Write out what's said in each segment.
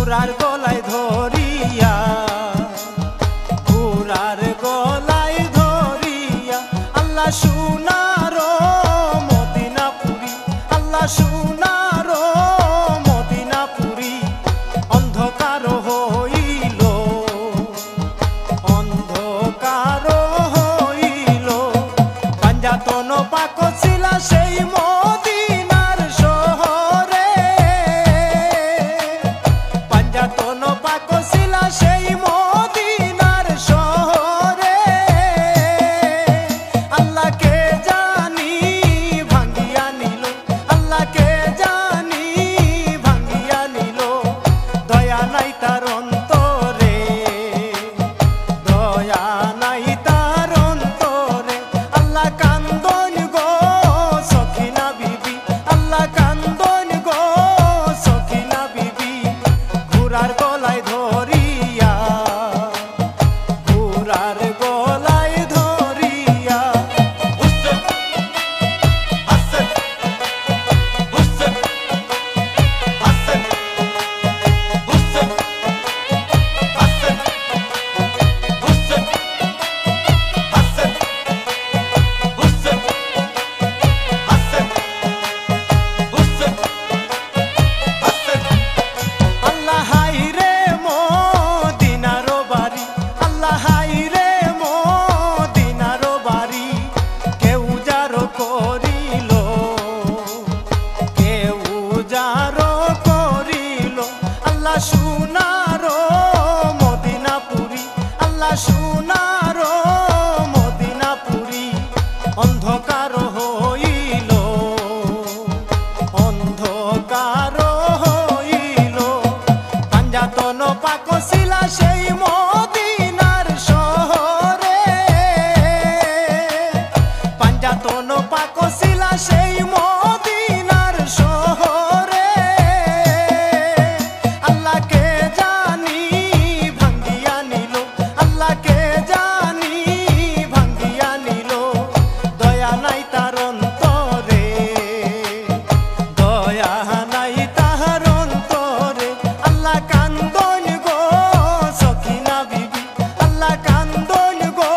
ঘোড়ার গলায় ধরিয়া, ঘোড়ার গলায় ধরিয়া আল্লাহ সোনার মদিনাপুরি, আল্লাহ সোনার মদিনাপুরি অন্ধকার হইল, অন্ধকার হইল। পাঞ্জাতন পাক ছিল সেই মদিনার শহরে, পাঞ্জাতন পাক ছিল সেই মদিনার শহরে। আল্লাহকে জানি ভাঙ্গিয়া নিল, আল্লাহকে জানি ভাঙ্গিয়া নিল। দয়া নাই তার অন্তরে, দয়া নাই তার অন্তরে। আল্লাহ কান্দন গো সখিনা বিবি, আল্লাহ কান্দন গো সখিনা বিবি ঘোড়ার গলায় ধরিয়া, ঘোড়ার গলায় ধরিয়া। হুসেন হাসান, হুসেন হাসান, হুসেন হাসান, হুসেন হাসান, হুসেন হাসান, হুসেন হাসান। আল্লাহ হাই রে মদিনার বাড়ি, আল্লাহ হাই রে মদিনার বাড়ি। কেউ যার করিল, কেউ যার করিল। আল্লাহ সোনার মদিনাপুরি, আল্লাহ সোনার মদিনাপুরি অন্ধকার হইল, অন্ধকার হইল। পাঞ্জাতন পাক ছিল সেই মদিনার শহরে, পাঞ্জাতন পাক ছিল সেই মদিনার শহরে। আল্লাহকে জানি ভাঙ্গিয়া নিল, আল্লাহকে জানি ভাঙ্গিয়া নিল। দয়া নাই তার অন্তরে, দয়া নাই তাহার অন্তরে। আল্লাহ কান্দন গো সখিনা বিবি, আল্লাহ কান্দন গো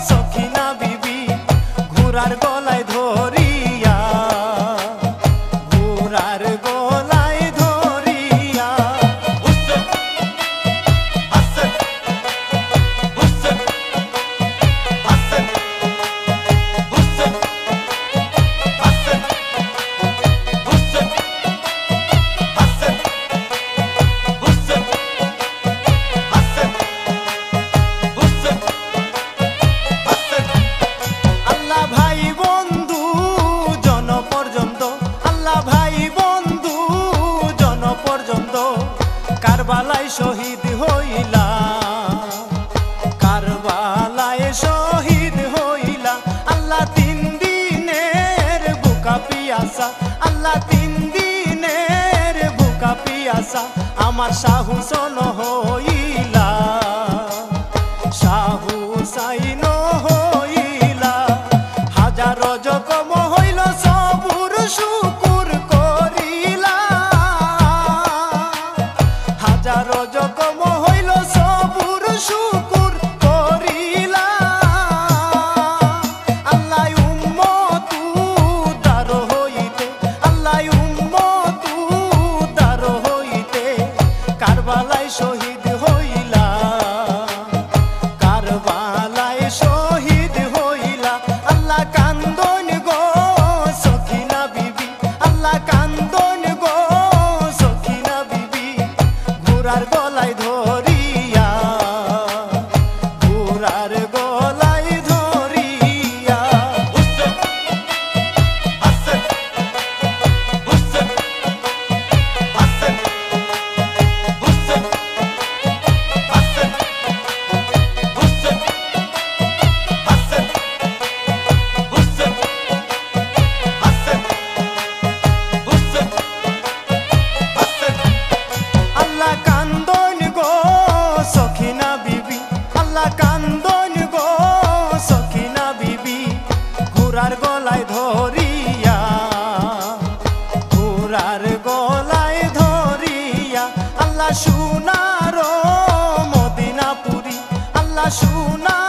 সখিনা বিবি ঘোড়ার গলায় ধরিয়া, ঘোড়ার গলায় ধরিয়া। হুসেন হাসান, হুসেন হাসান, হুসেন হাসান, হুসেন হাসান, হুসেন হাসান, হুসেন হাসান। আল্লাহ ভাই বন্ধু জন পর্যন্ত, আল্লাহ ভাই বন্ধু জন পর্যন্ত কারবালায় শহীদ হইলা, কারবালায় শহীদ হইলা। আল্লাহ 3 দিনের বুকা পিয়াসা, আল্লাহ 3 দিনের বুকা পিয়াসা আমার শাহ হুসেন হইলা, শাহ হুসাইন হইলা। হাজার জখম হইল সবুর শুকুর করিলা, হাজার জখম হইল সবুর শুকুর করিলা। আল্লাহ উম্মত উদ্ধার হইতে, আল্লাহ উম্মত উদ্ধার হইতে কারবালায় শহীদ হইলা, কারবালায় শহীদ হইলা। আল্লাহ কান্দন গো সখিনা বিবি, আল্লাহ কান্দন গো সখিনা বিবি ঘোড়ার গলায় ধরিয়া, ঘোড়ার গলায় ধরিয়া। হুসেন হাসান, হুসেন হাসান, হুসেন হাসান, হুসেন হাসান, হুসেন হাসান, হুসেন হাসান। আল্লাহ কান্দন গো সখিনা বিবি, আল্লাহ কান্দন গো সখিনা বিবি ঘোড়ার গলায় ধরিয়া, ঘোড়ার গলায় ধরিয়া। আল্লাহ আল্লাহ সোনার মদিনাপুরি, আল্লাহ সোনার